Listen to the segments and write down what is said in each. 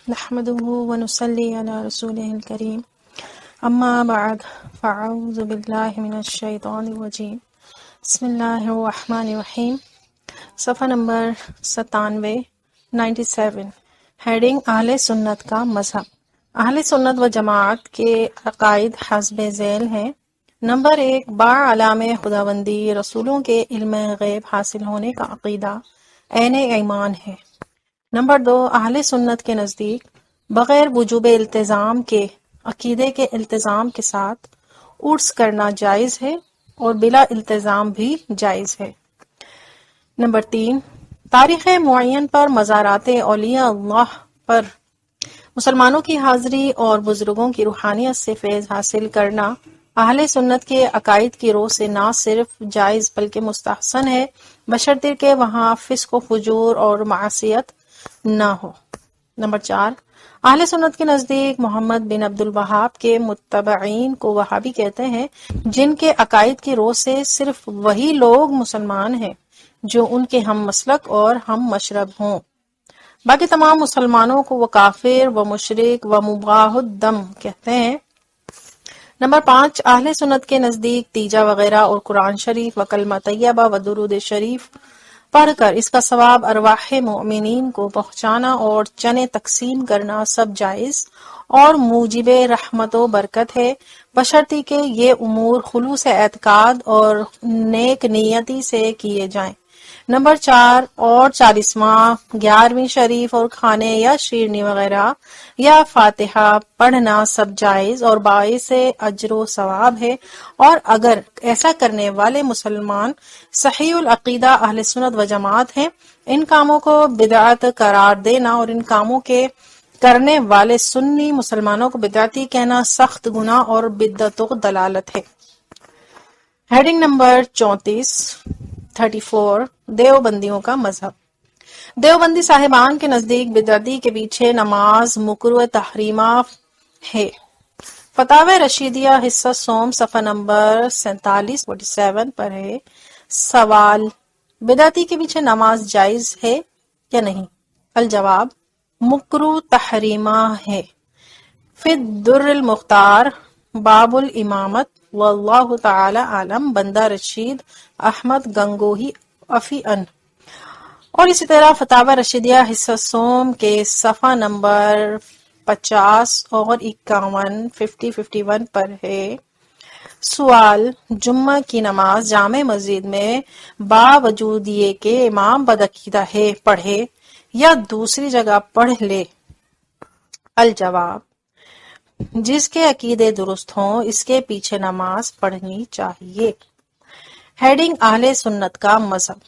نحمده ونصلي على رسوله الكريم اما بعد فاعوذ باللہ من الشیطان الرجیم بسم اللہ الرحمن الرحیم۔ صفحہ نمبر 97 ہیڈنگ اہل سنت کا مذہب۔ اہل سنت و جماعت کے عقائد حسب ذیل ہیں۔ نمبر 1، با علامہ خداوندی رسولوں کے علم غیب حاصل ہونے کا عقیدہ عین ایمان ہے۔ نمبر 2، اہل سنت کے نزدیک بغیر وجوب التزام کے عقیدے کے التزام کے ساتھ عرس کرنا جائز ہے اور بلا التزام بھی جائز ہے۔ نمبر 3، تاریخ معین پر مزارات اولیاء اللہ پر مسلمانوں کی حاضری اور بزرگوں کی روحانیت سے فیض حاصل کرنا اہل سنت کے عقائد کی روح سے نہ صرف جائز بلکہ مستحسن ہے، بشرطے کہ وہاں فسق و فجور اور معصیت نہ ہو۔ نمبر 4، اہل سنت کے نزدیک محمد بن عبد الوہاب کے متبعین کو وہابی کہتے ہیں، جن کے عقائد کی روح سے صرف وہی لوگ مسلمان ہیں جو ان کے ہم مسلک اور ہم مشرب ہوں، باقی تمام مسلمانوں کو وہ کافر و مشرک و مباح الدم کہتے ہیں۔ نمبر 5، اہل سنت کے نزدیک تیجا وغیرہ اور قرآن شریف و کلمہ طیبہ و درود شریف پڑھ کر اس کا ثواب ارواح مؤمنین کو پہنچانا اور چنے تقسیم کرنا سب جائز اور موجب رحمت و برکت ہے، بشرطی کہ یہ امور خلوص اعتقاد اور نیک نیتی سے کیے جائیں۔ نمبر 4 اور 40واں 11ویں شریف اور کھانے یا شیرنی وغیرہ یا فاتحہ پڑھنا سب جائز اور باعث اجر و ثواب ہے، اور اگر ایسا کرنے والے مسلمان صحیح العقیدہ اہل سنت و جماعت ہیں، ان کاموں کو بدعت قرار دینا اور ان کاموں کے کرنے والے سنی مسلمانوں کو بدعتی کہنا سخت گناہ اور بدعت و دلالت ہے۔ ہیڈنگ نمبر 34 دیوبندیوں کا مذہب۔ دیوبندی صاحبان کے نزدیک بدعتی کے پیچھے نماز مکروہ تحریمہ ہے۔ فتاوی رشیدیہ حصہ سوم صفحہ نمبر 47 پر ہے۔ سوال، بدعتی کے پیچھے نماز جائز ہے یا نہیں؟ الجواب، مکروہ تحریمہ ہے۔ فی الدر المختار باب الامامت واللہ تعالی عالم، بندہ رشید احمد گنگوہی افی ان۔ اور اسی طرح فتاوی رشیدیہ حصہ سوم کے صفحہ نمبر 50 اور 51 51 پر ہے۔ سوال، جمعہ کی نماز جامع مسجد میں باوجود یہ کہ امام بدعقیدہ ہے پڑھے یا دوسری جگہ پڑھ لے؟ الجواب، جس کے عقیدے درست ہوں اس کے پیچھے نماز پڑھنی چاہیے۔ ہیڈنگ اہل سنت کا مذہب۔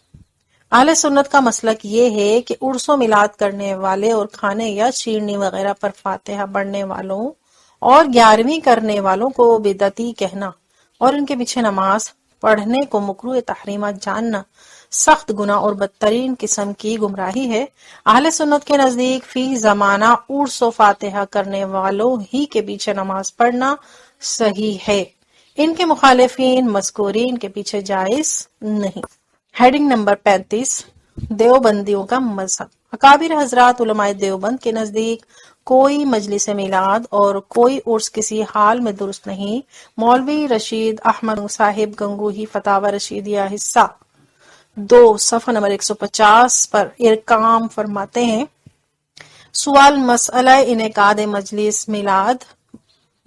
اہل سنت کا مسلک یہ ہے کہ عرس و میلاد کرنے والے اور کھانے یا شیرنی وغیرہ پر فاتحہ پڑھنے والوں اور 11ویں کرنے والوں کو بدعتی کہنا اور ان کے پیچھے نماز پڑھنے کو مکروہ تحریمہ جاننا سخت گناہ اور بدترین قسم کی گمراہی ہے۔ اہل سنت کے نزدیک فی زمانہ عرس و فاتحہ کرنے والوں ہی کے پیچھے نماز پڑھنا صحیح ہے، ان کے مخالفین مذکورین کے پیچھے جائز نہیں۔ ہیڈنگ نمبر 35 دیوبندیوں کا مذہب۔ اکابر حضرات علماء دیوبند کے نزدیک کوئی مجلس میلاد اور کوئی عرس کسی حال میں درست نہیں۔ مولوی رشید احمد صاحب گنگوہی فتاوی رشیدیہ حصہ 2 صفحہ نمبر 150 پر ارقام فرماتے ہیں۔ سوال، مسئلہ انعقاد مجلس میلاد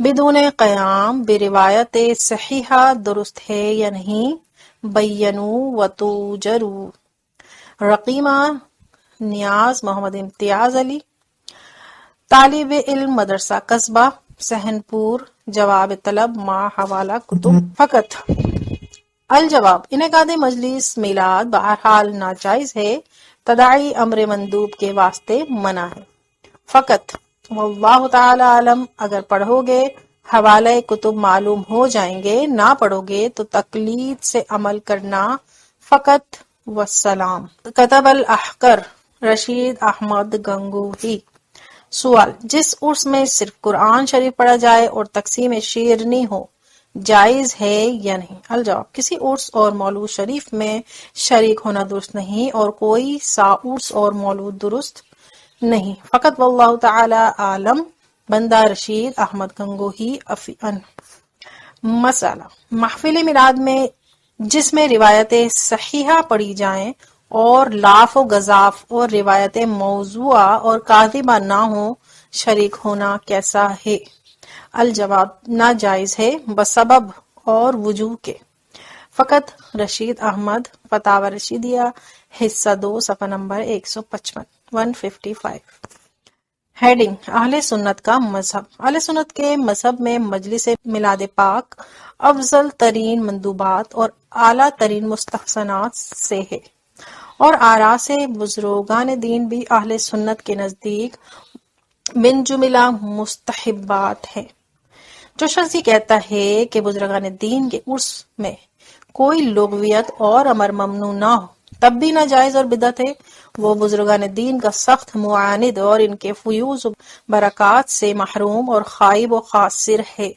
بدون قیام بروایت صحیحہ درست ہے یا نہیں؟ بینو و توجرو۔ رقیمہ نیاز محمد امتیاز علی، طالب علم مدرسہ قصبہ سہنپور، جواب طلب مع حوالہ کتب فقط۔ الجواب، انعقاد مجلس میلاد بہرحال ناجائز ہے، تداعی امر مندوب کے واسطے منع ہے فقط۔ واللہ تعالی عالم، اگر پڑھو گے حوالہ کتب معلوم ہو جائیں گے، نہ پڑھو گے تو تقلید سے عمل کرنا فقط والسلام۔ کتب الاحقر رشید احمد گنگوہی۔ سوال، جس عرس میں صرف قرآن شریف پڑھا جائے اور تقسیم شیرنی ہو جائز ہے یا نہیں؟ الجواب، کسی عرس اور مولود شریف میں شریک ہونا درست نہیں اور کوئی سا عرس اور مولود درست نہیں، فقط واللہ تعالی عالم، بندہ رشید احمد گنگوہی افین۔ مسئلہ، محفل میلاد میں جس میں روایتیں صحیحہ پڑھی جائیں اور لاف و گزاف اور روایتیں موضوعہ اور کاذبہ نہ ہوں، شریک ہونا کیسا ہے؟ الجواب، ناجائز ہے بسبب اور وجوہ کے۔ فقط رشید احمد، فتاوی رشیدیہ، حصہ 2، صفحہ نمبر 155۔ ہیڈنگ، اہل سنت کا مذہب۔ اہل سنت کے مذہب میں مجلس میلاد پاک افضل ترین مندوبات اور اعلیٰ ترین مستحسنات سے ہے، اور آراء سے بزرگان دین بھی اہل سنت کے نزدیک من جملہ مستحبات ہیں۔ جو شخص یہ کہتا ہے کہ بزرگان دین کے عرس میں کوئی لغویت اور امر ممنوع نہ ہو تب بھی ناجائز اور بدعت ہے، وہ بزرگان دین کا سخت معاند اور ان کے فیوز و برکات سے محروم اور خائب و خاسر ہے۔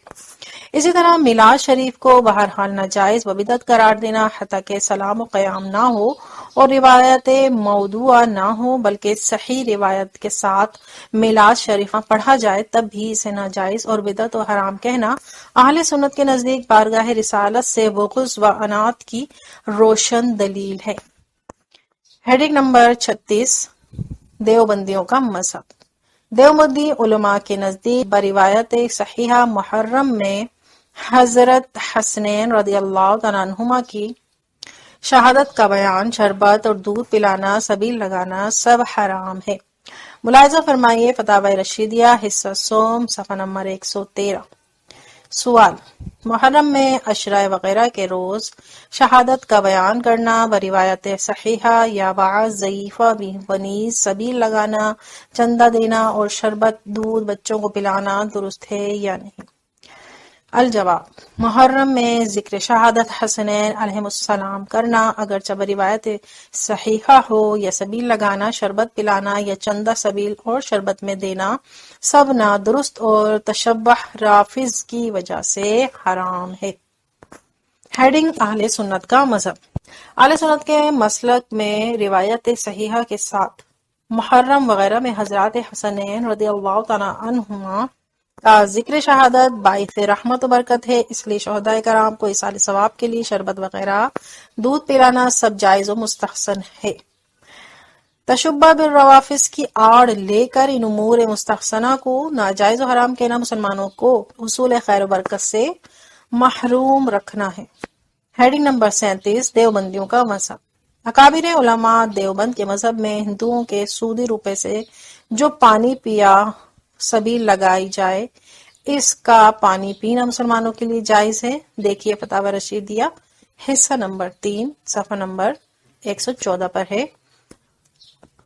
اسی طرح میلاد شریف کو بہرحال ناجائز و بدعت قرار دینا، حتیٰ کہ سلام و قیام نہ ہو اور روایت موضوعہ نہ ہو بلکہ صحیح روایت کے ساتھ میلاد شریف پڑھا جائے، تب بھی اسے ناجائز اور بدعت و حرام کہنا اہل سنت کے نزدیک بارگاہ رسالت سے بغض و عناد کی روشن دلیل ہے۔ ہیڈنگ نمبر 36، دیوبندیوں کا مذہب۔ دیوبندی علماء کے نزدیک بروایت صحیحہ محرم میں حضرت حسنین رضی اللہ تعالیٰ عنہما کی شہادت کا بیان، شربت اور دودھ پلانا، سبیل لگانا سب حرام ہے۔ ملاحظہ فرمائیے فتاوی رشیدیہ، حصہ سوم، صفحہ نمبر 113۔ سوال، محرم میں عشرہ وغیرہ کے روز شہادت کا بیان کرنا بروایت صحیحہ یا بعض ضعیفہ بنیز سبیل لگانا، چندہ دینا اور شربت دودھ بچوں کو پلانا درست ہے یا نہیں؟ الجواب، محرم میں ذکر شہادت حسنین علیہ السلام کرنا اگرچہ بروایت صحیحہ ہو، یا سبیل لگانا، شربت پلانا یا چندہ سبیل اور شربت میں دینا سب نادرست اور تشبہ رافض کی وجہ سے حرام ہے۔ ہیڈنگ، اہل سنت کا مذہب۔ اہل سنت کے مسلک میں روایت صحیحہ کے ساتھ محرم وغیرہ میں حضرات حسنین رضی اللہ تعالیٰ عنہما کا ذکر شہادت باعث رحمت و برکت ہے، اس لیے شہداء کرام کو ایصال ثواب کے لیے شربت وغیرہ دودھ پلانا سب جائز و مستحسن ہے۔ تشبہ بالروافض کی آڑ لے کر ان امور مستحسنہ کو ناجائز و حرام کہنا مسلمانوں کو حصول خیر و برکت سے محروم رکھنا ہے۔ ہیڈنگ نمبر 37، دیوبندیوں کا مذہب۔ اکابر علماء دیوبند کے مذہب میں ہندوؤں کے سودی روپے سے جو پانی پیا سبیل لگائی جائے، اس کا پانی پینا مسلمانوں کے لیے جائز ہے۔ دیکھیے فتاوی رشیدیہ، حصہ نمبر 3، صفحہ نمبر 114 پر ہے۔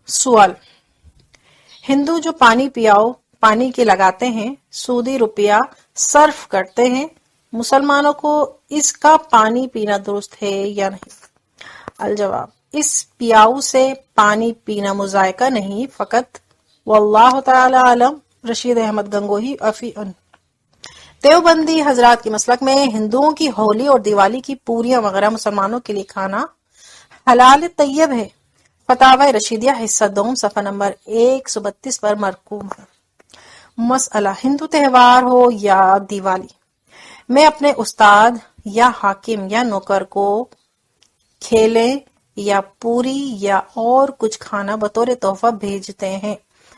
سوال، ہندو جو پانی کے لگاتے ہیں، سودی روپیہ صرف کرتے ہیں، مسلمانوں کو اس کا پانی پینا درست ہے یا نہیں؟ الجواب، اس پیاؤ سے پانی پینا مذائقہ نہیں، فقط واللہ تعالی عالم، رشید احمد گنگوہی افین۔ دیوبندی حضرات کے مسلک میں ہندوؤں کی ہولی اور دیوالی کی پوریاں وغیرہ مسلمانوں کے لیے کھانا حلال طیب ہے۔ فتاوی رشیدیہ، حصہ 2، صفحہ نمبر 132 پر مرقوم ہے۔ مسئلہ، ہندو تہوار ہو یا دیوالی میں اپنے استاد یا حاکم یا نوکر کو کھیلیں یا پوری یا اور کچھ کھانا بطور تحفہ بھیجتے ہیں،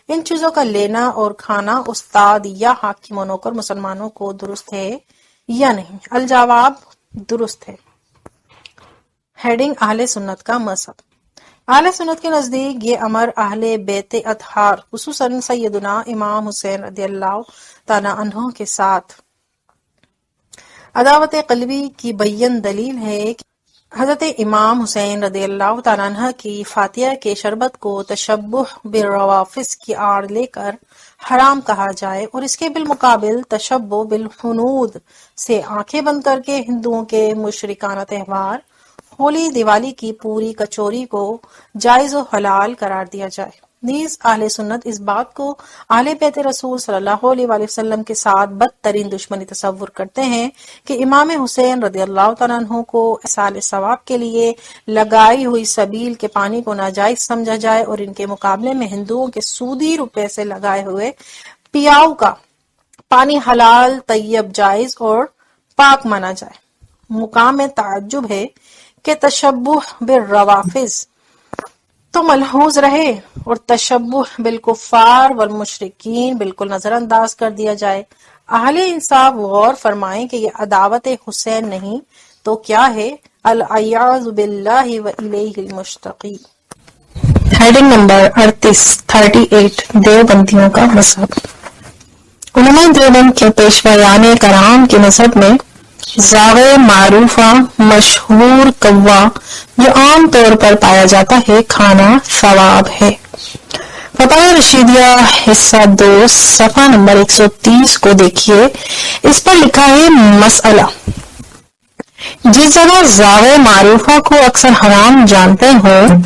ان چیزوں کا لینا اور کھانا استاد یا حاکم و نوکر مسلمانوں کو درست ہے یا نہیں؟ الجواب، درست ہے۔ ہیڈنگ، اہل سنت کا مذہب۔ اہل سنت کے نزدیک یہ امر اہل بیت اطہار خصوصاً سیدنا امام حسین رضی اللہ تعالیٰ عنہ کے ساتھ عداوت قلبی کی بین دلیل ہے کہ حضرت امام حسین رضی اللہ تعالیٰ عنہ کی فاتحہ کے شربت کو تشبہ بالروافض کی آڑ لے کر حرام کہا جائے، اور اس کے بالمقابل تشبہ بالحنود سے آنکھیں بند کر کے ہندوؤں کے مشرکانہ تہوار ہولی دیوالی کی پوری کچوری کو جائز و حلال قرار دیا جائے۔ نیز اہل سنت اس بات کو اہل بیت رسول صلی اللہ علیہ وآلہ وسلم کے ساتھ بدترین دشمنی تصور کرتے ہیں کہ امام حسین رضی اللہ تعالیٰ عنہ کو ایصال ثواب کے لیے لگائی ہوئی سبیل کے پانی کو ناجائز سمجھا جائے اور ان کے مقابلے میں ہندوؤں کے سودی روپے سے لگائے ہوئے پیاؤ کا پانی حلال، طیب، جائز اور پاک مانا جائے۔ مقام تعجب ہے کہ تشبہ بالروافض تو ملحوظ رہے اور تشبہ بالکفار والمشرکین بالکل نظر انداز کر دیا جائے۔ اہل انصاف غور فرمائیں کہ یہ عداوت حسین نہیں تو کیا ہے؟ العیاذ باللہ والیہ المشتقی۔ ہیڈنگ نمبر 38 دیوبندیوں کا مذہب۔ علماء دیوبند کے پیشوایان کرام کے مذہب میں زاویہ معروفہ مشہور قوا جو عام طور پر پایا جاتا ہے کھانا ثواب ہے۔ فتاوی رشیدیہ حصہ 2 صفحہ نمبر 130 کو دیکھیے، اس پر لکھا ہے مسئلہ: جس جگہ زاویہ معروفہ کو اکثر حرام جانتے ہوں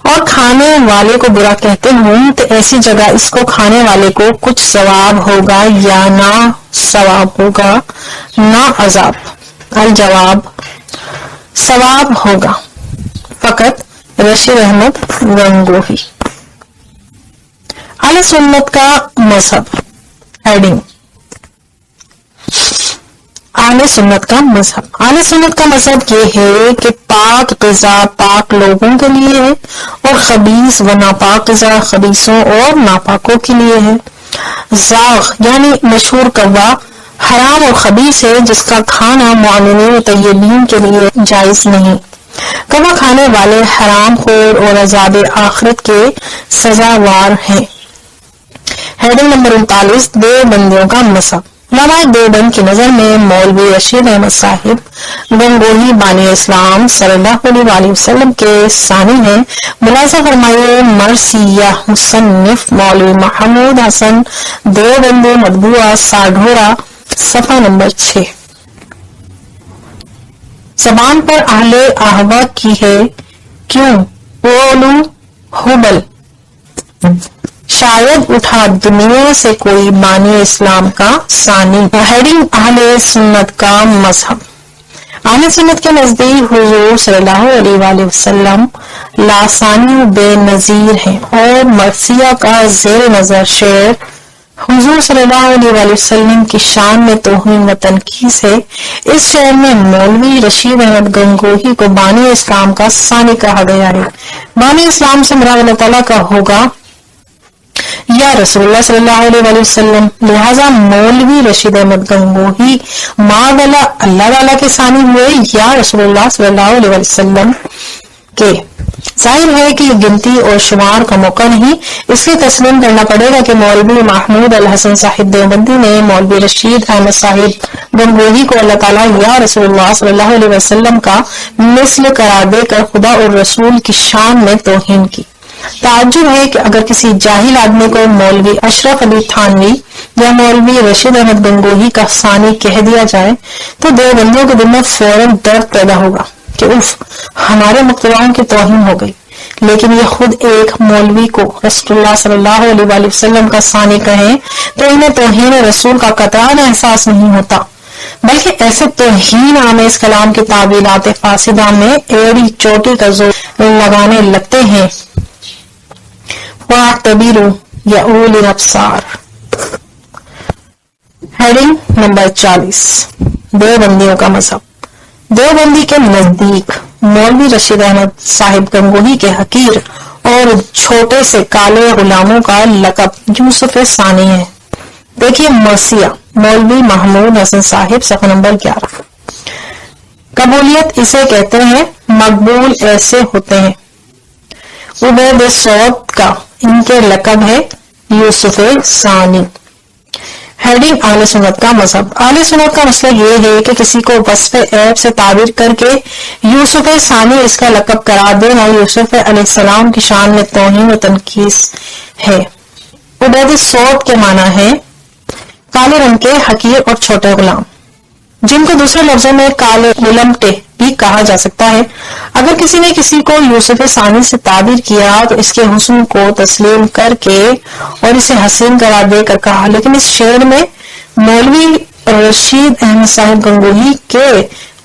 اور کھانے والے کو برا کہتے ہوں تو ایسی جگہ اس کو کھانے والے کو کچھ ثواب ہوگا یا نہ ثواب ہوگا؟ نہ عذاب۔ الجواب ثواب ہوگا۔ فقط رشید احمد گنگوہی۔ اہل سنت کا مذہب۔ ہیڈنگ: اہل سنت کا مذہب۔ اہل سنت کا مذہب یہ ہے کہ پاک غذا پاک لوگوں کے لیے ہے اور خبیث و ناپاک غذا خبیثوں اور ناپاکوں کے لیے ہے۔ زاغ یعنی مشہور قوا حرام اور خبیث ہے جس کا کھانا مؤمنین و طیبین کے لیے جائز نہیں۔ قوا کھانے والے حرام خور اور عذاب آخرت کے سزاوار ہیں۔ ہیڈنگ نمبر 39 دیوبندیوں کا مذہب۔ علماء دیوبند کی نظر میں مولوی رشید احمد صاحب گنگوہی بانی اسلام صلی اللہ علیہ وآلہ وسلم کے ثانی ہیں۔ ملاحظہ فرمائیے مرثیہ مصنف مولوی محمود حسن دیوبندی مطبوعہ ساڈھورا صفحہ نمبر 6۔ زبان پر اہل احوا کی ہے کیوں اولو حبل، شاید اٹھا دنیا سے کوئی بانی اسلام کا ثانی۔ ہیڈنگ اہل سنت کا مذہب۔ اہل سنت کے نزدیک حضور صلی اللہ علیہ وآلہ وسلم لاثانی بے نظیر ہیں اور مرثیہ کا زیر نظر شعر حضور صلی اللہ علیہ وآلہ وسلم کی شان میں توہین و تنقیص ہے۔ اس شعر میں مولوی رشید احمد گنگوہی کو بانی اسلام کا ثانی کہا گیا ہے۔ بانی اسلام سے مراد اللہ تعالیٰ کا ہوگا یا رسول اللہ صلی اللہ علیہ وآلہ وسلم، لہذا مولوی رشید احمد گنگوہی معاذ اللہ تعالیٰ کے ثانی ہوئے یا رسول اللہ صلی اللہ علیہ وآلہ وسلم کے۔ ظاہر ہے کہ یہ گنتی اور شمار کا موقع نہیں، اس لیے تسلیم کرنا پڑے گا کہ مولوی محمود الحسن صاحب دیوبندی نے مولوی رشید احمد صاحب گنگوہی کو اللہ تعالیٰ یا رسول اللہ صلی اللہ علیہ وسلم کا مثل قرار دے کر خدا اور رسول کی شان میں توہین کی۔ تعجب ہے کہ اگر کسی جاہل آدمی کو مولوی اشرف علی تھانوی یا مولوی رشید احمد گنگوہی کا ثانی کہہ دیا جائے تو دیوبندیوں کے دل میں فوراً درد پیدا ہوگا کہ اف ہمارے مقتدیوں کی توہین ہو گئی، لیکن یہ خود ایک مولوی کو رسول اللہ صلی اللہ علیہ وآلہ وسلم کا ثانی کہیں تو انہیں توہین رسول کا قطعاً احساس نہیں ہوتا، بلکہ ایسے توہین آمیز کلام کی تعویلات فاسدہ میں ایڑی چوٹی کا زور لگانے لگتے ہیں۔ وَاعْتَبِرُوا يَا أُولِي الْأَبْصَارِ۔ ہیڈنگ نمبر 40 دیوبندیوں کا مذہب۔ دیوبندی کے نزدیک مولوی رشید احمد صاحب گنگوہی کے حقیر اور چھوٹے سے کالے غلاموں کا لقب یوسف ثانی ہے۔ دیکھیے مرثیہ مولوی محمود حسن صاحب صفحہ نمبر 11۔ قبولیت اسے کہتے ہیں، مقبول ایسے ہوتے ہیں۔ عبید سعود کا ان کے لقب ہے یوسف ثانی۔ ہیڈنگ اہل سنت کا مذہب۔ اہل سنت کا مسئلہ یہ ہے کہ کسی کو وصف عیب سے تعبیر کر کے یوسف ثانی اس کا لقب قرار دینا یوسف علیہ السلام کی شان میں توہین و تنقیص ہے۔ عبید سعود کے معنی ہے کالے رنگ کے حقیر اور چھوٹے غلام۔ جن کو دوسرے لفظوں میں کالے غلمٹے بھی کہا جا سکتا ہے۔ اگر کسی نے کسی کو یوسف ثانی سے تعبیر کیا تو اس کے حسن کو تسلیم کر کے اور اسے حسین قرار دے کر کہا، لیکن اس شعر میں مولوی رشید احمد صاحب گنگوہی کے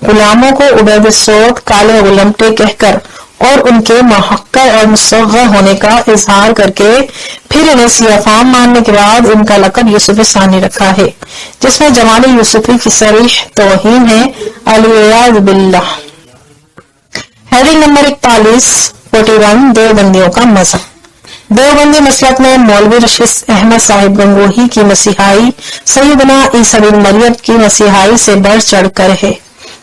غلاموں کو عبید صوت کالے غلمٹے کہہ کر اور ان کے محقر اور مصغر ہونے کا اظہار کر کے پھر انہیں سیاہ فام ماننے کے بعد ان کا لقب یوسف ثانی رکھا ہے، جس میں جمال یوسفی کی صریح توہین ہے، علیہ باللہ۔ ہیڈنگ نمبر 41 دیوبندیوں کا مذہب۔ دیوبندی مسلک میں مولوی رشید احمد صاحب گنگوہی کی مسیحائی سیدنا عیسی بن مریم کی مسیحائی سے بڑھ چڑھ کر ہے۔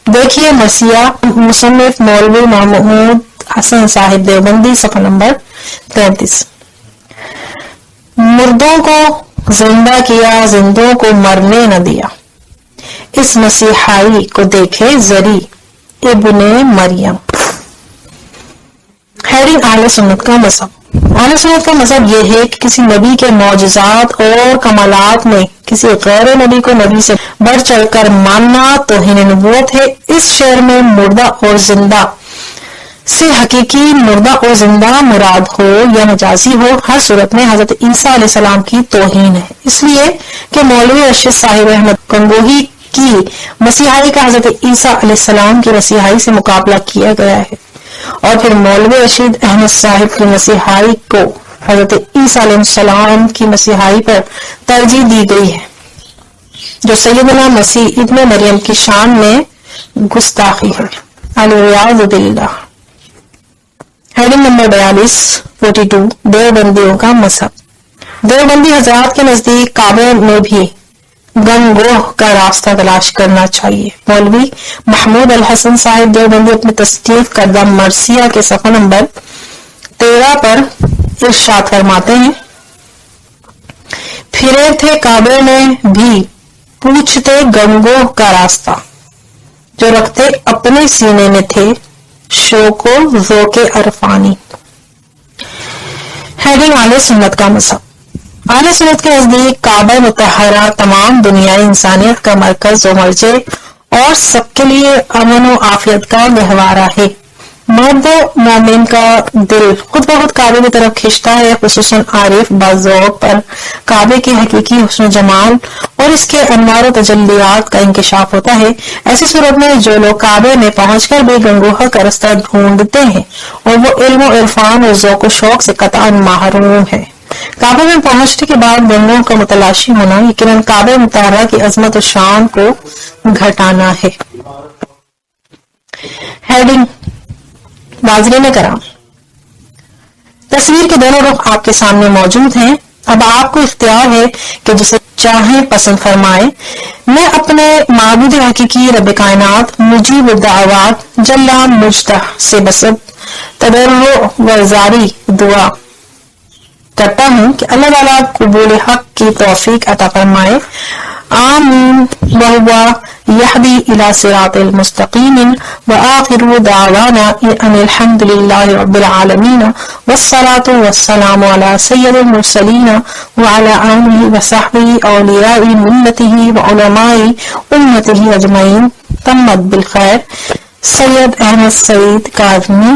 دیکھیے مرثیہ مصنف مولوی محمود حسن صاحب دیوبندی، صفحہ نمبر 33۔ مردوں کو زندہ کیا، زندوں کو مرنے نہ دیا، اس مسیحائی کو دیکھے زری ابن مریم۔ ہیڈنگ اہل سنت کا مذہب۔ اہل سنت کا مذہب یہ ہے کہ کسی نبی کے معجزات اور کمالات میں کسی غیر نبی کو نبی سے بڑھ چڑھ کر ماننا توہین نبوت ہے۔ اس شعر میں مردہ اور زندہ سے حقیقی مردہ اور زندہ مراد ہو یا مجازی ہو، ہر صورت میں حضرت عیسیٰ علیہ السلام کی توہین ہے، اس لیے کہ مولوی رشید صاحب احمد گنگوہی کی مسیحائی کا حضرت عیسیٰ علیہ السلام کی مسیحائی سے مقابلہ کیا گیا ہے، اور پھر مولوی رشید احمد صاحب کی مسیحائی کو حضرت عیسیٰ علیہ السلام کی مسیحائی پر ترجیح دی گئی ہے، جو سیدنا مسیح ابن مریم کی شان میں گستاخی ہے، علیہ باللہ۔ ہیڈنگ نمبر 42 دیوبندیوں کا مذہب۔ دیوبندی حضرات کے نزدیک کعبے میں بھی گنگوہ کا راستہ تلاش کرنا چاہیے۔ مولوی محمود الحسن صاحب دیوبندی اپنے تصنیف کردہ مرثیہ کے صفحہ نمبر 13 پر ارشاد فرماتے ہیں، پھرے تھے کعبے میں بھی پوچھتے گنگوہ کا راستہ، جو رکھتے اپنے سینے میں تھے شوق و ذوق عرفانی۔ ہیڈنگ اہل سنت کا مذہب۔ اہل سنت کے نزدیک کعبہ مطہرہ تمام دنیائی انسانیت کا مرکز و مرجع اور سب کے لیے امن و عافیت کا گہوارہ ہے۔ مرد مومن کا دل خود بخود کعبے کی طرف کھنچتا ہے، خصوصاً عارف باذوق پر کعبے کے حقیقی حسن و جمال اور اس کے انوار و تجلیات کا انکشاف ہوتا ہے۔ ایسی صورت میں جو لوگ کعبے میں پہنچ کر بھی گنگوہ کا رستہ ڈھونڈتے ہیں اور وہ علم و عرفان اور ذوق و شوق سے قطعا محروم ہے، کعبے میں پہنچنے کے بعد گنگوہ کا متلاشی ہونا یقیناً کعبہ مطہرہ کی عظمت و شان کو گھٹانا ہے۔ ہیڈنگ ناظرین کرام، تصویر کے دونوں رخ آپ کے سامنے موجود ہیں، اب آپ کو اختیار ہے کہ جسے چاہیں پسند فرمائیں۔ میں اپنے معبود حقیقی رب کائنات مجیب الدعوات جل مجدہ سے بسب تضرع و زاری دعا کرتا ہوں کہ اللہ تعالیٰ قبول حق کی توفیق عطا فرمائے، آمین۔ وہو یہدی الی صراط المستقیم، وآخر دعوانا ان الحمد للہ رب العالمین، والصلاة والسلام علی سید المرسلین وعلی آلہ وصحبہ اولیاء ملتہ وعلماء امتہ اجمعین، تمت بالخیر۔ سید احمد سعید کاظمی۔